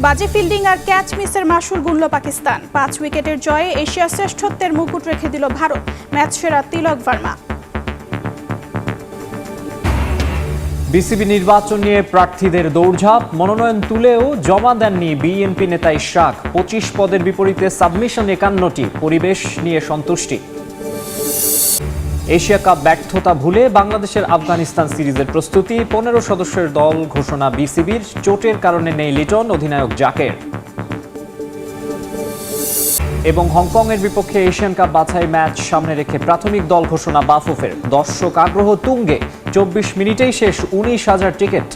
বাজে ফিল্ডিং আর ক্যাচ মিসের মাসুল গুনল পাকিস্তান। ৫ উইকেটের জয়ে এশিয়া শ্রেষ্ঠত্বের মুকুট রেখে দিল ভারত। ম্যাচ সেরা তিলক ভার্মা। বিসিবি নির্বাচন নিয়ে প্রার্থীদের দৌড়ঝাঁপ, মনোনয়ন তুলেও জমা দেননি বিএনপি নেতা ইশরাক। ২৫ পদের বিপরীতে সাবমিশন ৫১টি, পরিবেশ নিয়ে সন্তুষ্টি। এশিয়া কাপ ব্যর্থতা ভুলে বাংলাদেশের আফগানিস্তান সিরিজের প্রস্তুতি। ১৫ সদস্যের দল ঘোষণা বিসিবির। চোটের কারণে নেই লিটন, অধিনায়ক জাকের। এবং হংকংয়ের বিপক্ষে এশিয়ান কাপ বাছাই ম্যাচ সামনে রেখে প্রাথমিক দল ঘোষণা বাফুফের। দর্শক আগ্রহ তুঙ্গে, ২৪ মিনিটেই শেষ ১৯,০০০ টিকিট।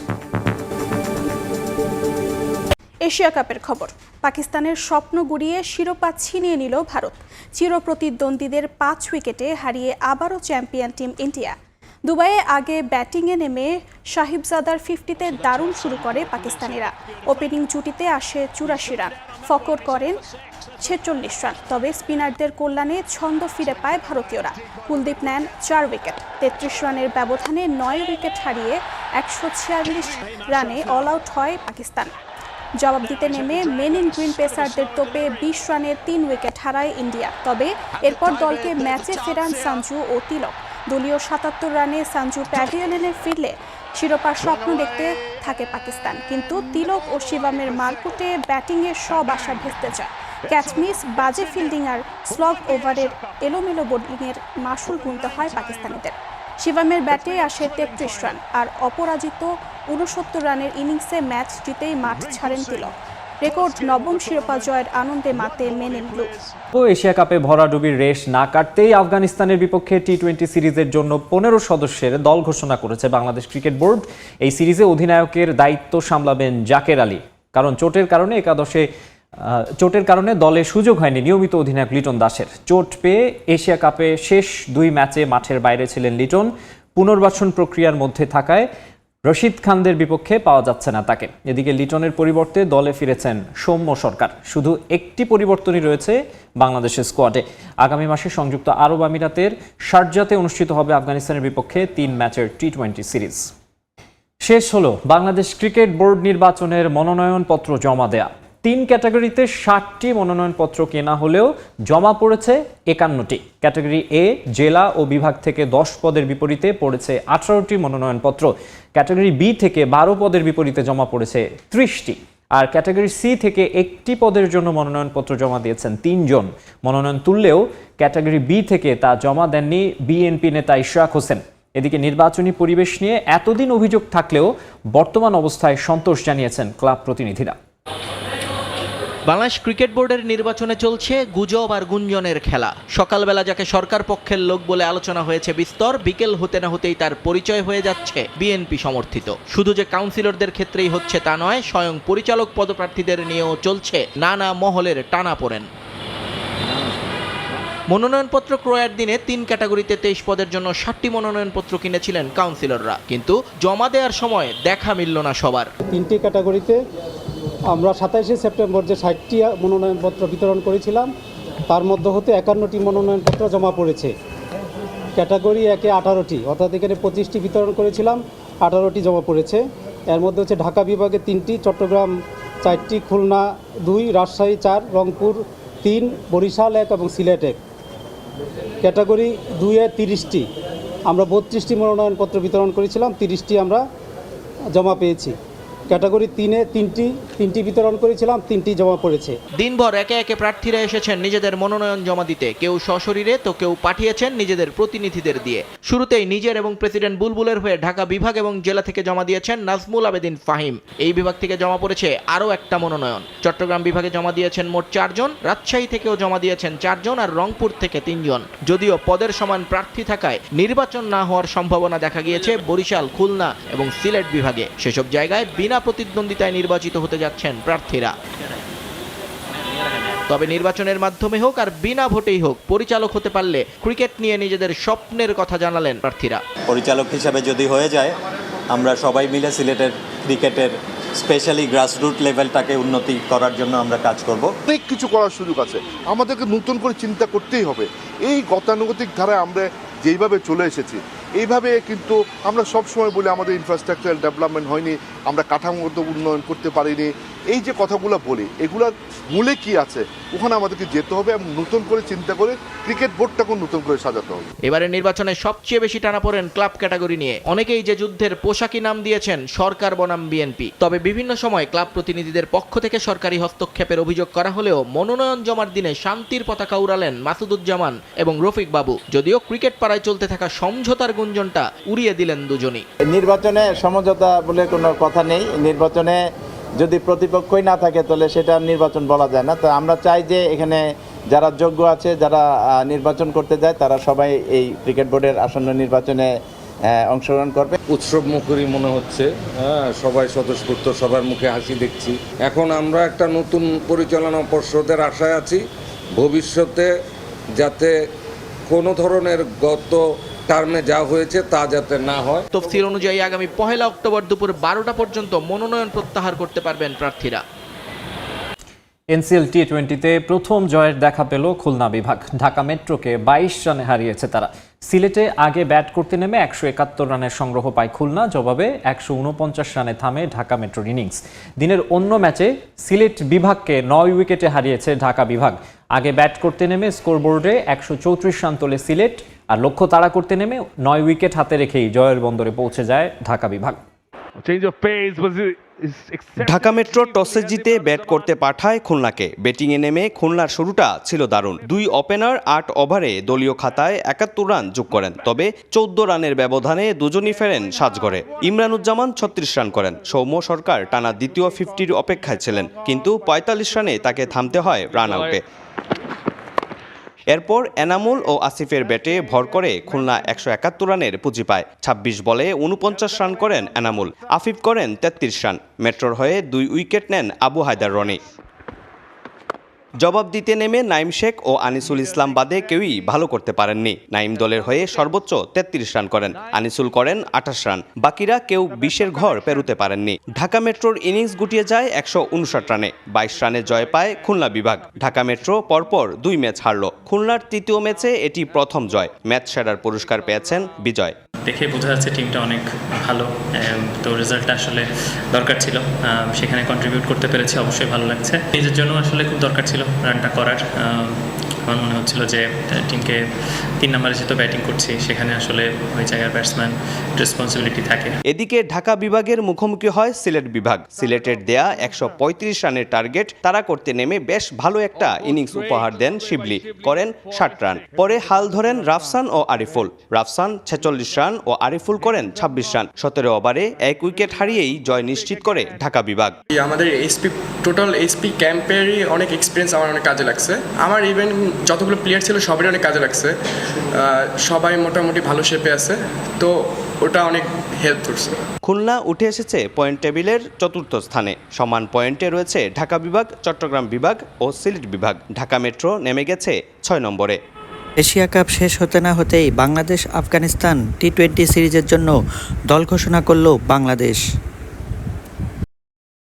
এশিয়া কাপের খবর। পাকিস্তানের স্বপ্ন গুড়িয়ে শিরোপা ছিনিয়ে নিল ভারত। চিরপ্রতিদ্বন্দ্বীদের ৫ উইকেটে হারিয়ে আবারও চ্যাম্পিয়ন টিম ইন্ডিয়া। দুবাইয়ে আগে ব্যাটিংয়ে নেমে সাহিবজাদার 50-তে দারুণ শুরু করে পাকিস্তানিরা। ওপেনিং জুটিতে আসে ৮৪ রান, ফকর করেন ৪৬ রান। তবে স্পিনারদের কল্যাণে ছন্দ ফিরে পায় ভারতীয়রা। কুলদীপ নেন ৪ উইকেট। ৩৩ রানের ব্যবধানে ৯ উইকেট হারিয়ে ১৪৬ রানে অল আউট হয় পাকিস্তান। জবাব দিতে নেমে মেন ইন গ্রিন পেসারদের তোপে ২০ রানে ৩ উইকেট হারায় ইন্ডিয়া। তবে এরপর দলকে ম্যাচে ফেরান সঞ্জু ও তিলক। দলীয় ৭৭ রানে সঞ্জু প্যাভিলিয়নে ফিরলে শিরোপার স্বপ্ন দেখতে থাকে পাকিস্তান। কিন্তু তিলক ও শিবামের মারকুটে ব্যাটিংয়ের সব আশা ভেস্তে যায়। ক্যাচ মিস, বাজে ফিল্ডিং আর স্লগ ওভারের এলোমেলো বোলিংয়ের মাসুল গুনতে হয় পাকিস্তানিদের। শিবামের ব্যাটে আসে ৩৩ রান আর অপরাজিত ৬৯ রানের ইনিংসে ম্যাচ জিতেই মাঠ ছাড়েন তিলক। রেকর্ড ৯ম শিরোপা জয়ের আনন্দে মাতে মেন ইন ব্লু। এশিয়া কাপে ভরাডুবির রেশ না কাটতেই আফগানিস্তানের বিপক্ষে টি-২০ সিরিজের জন্য ১৫ সদস্যের দল ঘোষণা করেছে বাংলাদেশ ক্রিকেট বোর্ড। এই সিরিজে অধিনায়কের দায়িত্ব সামলাবেন জাকের আলী। কারণ চোটের কারণে দলে সুযোগ হয়নি নিয়মিত অধিনায়ক লিটন দাসের। চোট পেয়ে এশিয়া কাপে শেষ ২ ম্যাচে মাঠের বাইরে ছিলেন লিটন। পুনর্বাসন প্রক্রিয়ার মধ্যে থাকায় রশিদ খানদের বিপক্ষে পাওয়া যাচ্ছে না তাকে। এদিকে লিটনের পরিবর্তে দলে ফিরেছেন সৌম্য সরকার। শুধু একটি পরিবর্তনই রয়েছে বাংলাদেশের স্কোয়াডে। আগামী মাসে সংযুক্ত আরব আমিরাতের শারজাতে অনুষ্ঠিত হবে আফগানিস্তানের বিপক্ষে ৩ ম্যাচের টি-২০ সিরিজ। শেষ হলো বাংলাদেশ ক্রিকেট বোর্ড নির্বাচনের মনোনয়নপত্র জমা দেয়া। ৩ ক্যাটাগরিতে ৬০টি মনোনয়নপত্র কেনা হলেও জমা পড়েছে ৫১টি। ক্যাটাগরি এ জেলা ও বিভাগ থেকে ১০ পদের বিপরীতে পড়েছে ১৮টি মনোনয়নপত্র। ক্যাটাগরি বি থেকে ১২ পদের বিপরীতে জমা পড়েছে ৩০টি। আর ক্যাটাগরি সি থেকে ১টি পদের জন্য মনোনয়নপত্র জমা দিয়েছেন ৩ জন। মনোনয়ন তুললেও ক্যাটাগরি বি থেকে তা জমা দেননি বিএনপি নেতা ইশরাক হোসেন। এদিকে নির্বাচনী পরিবেশ নিয়ে এতদিন অভিযোগ থাকলেও বর্তমান অবস্থায় সন্তোষ জানিয়েছেন ক্লাব প্রতিনিধিরা। বাংলাদেশ ক্রিকেট বোর্ডের নির্বাচনে চলছে গুজব আর গুঞ্জনের খেলা। সকালবেলা যাকে সরকার পক্ষের লোক বলে আলোচনা হয়েছে বিস্তর, বিকেল হতে না হতেই তার পরিচয় হয়ে যাচ্ছে বিএনপি সমর্থিত। শুধু যে কাউন্সিলরদের ক্ষেত্রেই হচ্ছে তা নয়, স্বয়ং পরিচালক পদপ্রার্থীদের নিয়েও চলছে নানা মহলের টানাপোড়েন। মনোনয়নপত্র ক্রয়ের দিনে ৩ ক্যাটাগরিতে ২৩ পদের জন্য ৬০টি মনোনয়নপত্র কিনেছিলেন কাউন্সিলররা। কিন্তু জমা দেওয়ার সময় দেখা মিলল না সবার। ৩টি ক্যাটাগরিতে আমরা ২৭শে সেপ্টেম্বর যে ৬০টি মনোনয়নপত্র বিতরণ করেছিলাম, তার মধ্যে হতে ৫১টি মনোনয়নপত্র জমা পড়েছে। ক্যাটাগরি একে 18টি, অর্থাৎ এখানে 25টি বিতরণ করেছিলাম, 18টি জমা পড়েছে। এর মধ্যে হচ্ছে ঢাকা বিভাগে 3টি, চট্টগ্রাম 4টি, খুলনা 2, রাজশাহী 4, রংপুর 3, বরিশাল 1 এবং সিলেট 1। ক্যাটাগরি 2-এ 30টি, আমরা 32টি মনোনয়নপত্র বিতরণ করেছিলাম, 30টি আমরা জমা পেয়েছি। ক্যাটাগরি 3-এ 3টি বিতরণ করেছিলাম, 3টি জমা পড়েছে। দিনভর একে একে প্রার্থীরা এসেছেন নিজেদের মনোনয়ন জমা দিতে। কেউ সশরীরে তো কেউ পাঠিয়েছেন নিজেদের প্রতিনিধিদের দিয়ে। শুরুতেই নিজের এবং প্রেসিডেন্ট বুলবুলের হয়ে ঢাকা বিভাগ এবং জেলা থেকে জমা দিয়েছেন নাজমুল আবেদিন ফাহিম। এই বিভাগ থেকে জমা পড়েছে আরও একটা মনোনয়ন। চট্টগ্রাম বিভাগে জমা দিয়েছেন মোট 4 জন, রাজশাহী থেকেও জমা দিয়েছেন 4 জন আর রংপুর থেকে 3 জন। যদিও পদের সমান প্রার্থী থাকায় নির্বাচন না হওয়ার সম্ভাবনা দেখা গিয়েছে বরিশাল, খুলনা এবং সিলেট বিভাগে। সেসব জায়গায় বিনা প্রতিদ্বন্দ্বিতায় নির্বাচিত হতে যাচ্ছেন প্রার্থীরা। তবে নির্বাচনের মাধ্যমে হোক আর বিনা ভোটেই হোক, পরিচালক হতে পারলে ক্রিকেট নিয়ে নিজেদের স্বপ্নের কথা জানালেন প্রার্থীরা। পরিচালক হিসাবে যদি হয়ে যায়, আমরা সবাই মিলে সিলেটের ক্রিকেটের স্পেশালি গ্রাসরুট লেভেলটাকে উন্নতি করার জন্য আমরা কাজ করব। অনেক কিছু করার সুযোগ আছে, আমাদেরকে নতুন করে চিন্তা করতেই হবে। এই গতানুগতিক ধারায় আমরা যেইভাবে চলে এসেছি, এইভাবে কিন্তু আমরা সব সময় বলি আমাদের ইনফ্রাস্ট্রাকচারাল ডেভেলপমেন্ট হয়নি, আমরা কাঠামোগত উন্নয়ন করতে পারিনি, এই যে কথাগুলো বলি এগুলার মূলে কি আছে ওখানে আমাদেরকে যেতে হবে এবং নতুন করে চিন্তা করে ক্রিকেট বোর্ডটাকে নতুন করে সাজাতে হবে। এবারের নির্বাচনে সবচেয়ে বেশি টানাপোড়েন ক্লাব ক্যাটাগরি নিয়ে। অনেকেই যে যুদ্ধের পোশাকি নাম দিয়েছেন সরকার বনাম বিএনপি। তবে বিভিন্ন সময় ক্লাব প্রতিনিধিদের পক্ষ থেকে সরকারি হস্তক্ষেপের অভিযোগ করা হলেও মনোনয়ন জমার দিনে শান্তির পতাকা উড়ালেন মাসুদুজ্জামান এবং রফিক বাবু। যদিও ক্রিকেট পাড়ায় চলতে থাকা সমঝোতার গুঞ্জনটা উড়িয়ে দিলেন দুজনই। নির্বাচনে সমঝোতা বলে কোনো কথা নেই। নির্বাচনে যদি প্রতিপক্ষই না থাকে তাহলে সেটা নির্বাচন বলা যায় না। তো আমরা চাই যে এখানে যারা যোগ্য আছে, যারা নির্বাচন করতে যায়, তারা সবাই এই ক্রিকেট বোর্ডের আসন্ন নির্বাচনে অংশগ্রহণ করবে। উৎসব মুখরই মনে হচ্ছে, সবাই স্বতঃস্ফূর্ত, সবার মুখে হাসি দেখছি। এখন আমরা একটা নতুন পরিচালনা পর্ষদের আশায় আছি, ভবিষ্যতে যাতে কোনো ধরনের গত টার্মে যা হয়েছে তা যাতে না হয়। তফসিল অনুযায়ী আগামী 1 অক্টোবর দুপুর 12টা পর্যন্ত মনোনয়ন প্রত্যাহার করতে পারবেন প্রার্থীরা। এনসিএল টি20তে প্রথম জয়ের দেখা পেল খুলনা বিভাগ। ঢাকা মেট্রোকে 22 রানে হারিয়েছে তারা। সিলেটে আগে ব্যাট করতে নেমে 171 রানের সংগ্রহ পায় খুলনা, জবাবে 149 রানে থামে ঢাকা মেট্রোর ইনিংস। দিনের অন্য ম্যাচে সিলেট বিভাগকে 9 উইকেটে হারিয়েছে ঢাকা বিভাগ। আগে ব্যাট করতে নেমে স্কোরবোর্ডে 134 রান তোলে সিলেট, আর লক্ষ্য তাড়া করতে নেমে 9 উইকেট হাতে রেখেই জয়ের বন্দরে পৌঁছে যায় ঢাকা বিভাগ। ঢাকা মেট্রো টসে জিতে ব্যাট করতে পাঠায় খুলনাকে। ব্যাটিংয়ে নেমে খুলনার শুরুটা ছিল দারুণ। 2 ওপেনার 8 ওভারে দলীয় খাতায় 71 রান যোগ করেন। তবে 14 রানের ব্যবধানে দুজনই ফেরেন সাজঘরে। ইমরানুজ্জামান 36 রান করেন। সৌম্য সরকার টানা দ্বিতীয় 50-র অপেক্ষায় ছিলেন, কিন্তু 45 রানে তাকে থামতে হয় রান আউটে। এরপর এনামুল ও আসিফের ব্যাটে ভর করে খুলনা 171 রানের পুঁজি পায়। 26 বলে 49 রান করেন এনামুল, আফিফ করেন 33 রান। মেট্রোর হয়ে 2 উইকেট নেন আবু হায়দার রনি। জবাব দিতে নেমে নাইম শেখ ও আনিসুল ইসলাম বাদে কেউই ভালো করতে পারেননি। নাইম দলের হয়ে সর্বোচ্চ 33 রান করেন, আনিসুল করেন 28 রান। বাকিরা কেউ 20-এর ঘর পেরোতে পারেননি। ঢাকা মেট্রোর ইনিংস গুটিয়ে যায় 159 রানে। 22 রানে জয় পায় খুলনা বিভাগ। ঢাকা মেট্রো পরপর 2 ম্যাচ হারল। খুলনার তৃতীয় ম্যাচে এটি প্রথম জয়। ম্যাচ সেরার পুরস্কার পেয়েছেন বিজয়। দেখে বোঝা যাচ্ছে টিমটা অনেক ভালো, তো রেজাল্টটা আসলে দরকার ছিল, সেখানে কন্ট্রিবিউট করতে পেরেছে, অবশ্যই ভালো লাগছে। নিজের জন্য আসলে খুব দরকার ছিল রানটা করার। আমার মনে হচ্ছিল যে টিমকে 3 নম্বরে যেহেতু ব্যাটিং করছি, সেখানে আসলে ওই জায়গার ব্যাটসম্যান রেসপন্সিবিলিটি থাকে। এদিকে ঢাকা বিভাগের মুখোমুখি হয় সিলেট বিভাগ। সিলেটের দেয়া 135 রানের টার্গেট তারা করতে নেমে বেশ ভালো একটা ইনিংস উপহার দেন শিবলি, করেন 60 রান। পরে হাল ধরেন রাফসান ও আরিফুল। রাফসান 46 রান ও আরিফুল করেন 26 রান। 17 ওভারে 1 উইকেট হারিয়েই জয় নিশ্চিত করে ঢাকা বিভাগ। আমাদের টোটাল এসপি ক্যাম্পেরই অনেক এক্সপিরিয়েন্স আমার অনেক কাজে লাগছে। আমার ইভেন যতগুলো প্লেয়ার ছিল সবারই অনেক কাজে লাগছে। সবাই মোটামুটি ভালো শেপে আছে, তো ওটা অনেক হেল্প করছে। খুলনা উঠে এসেছে পয়েন্ট টেবিলের 4র্থ স্থানে। সমান পয়েন্টে রয়েছে ঢাকা বিভাগ, চট্টগ্রাম বিভাগ ও সিলেট বিভাগ। ঢাকা মেট্রো নেমে গেছে 6 নম্বরে। এশিয়া কাপ শেষ হতে না হতেই বাংলাদেশ আফগানিস্তান টি20 সিরিজের জন্য দল ঘোষণা করল বাংলাদেশ।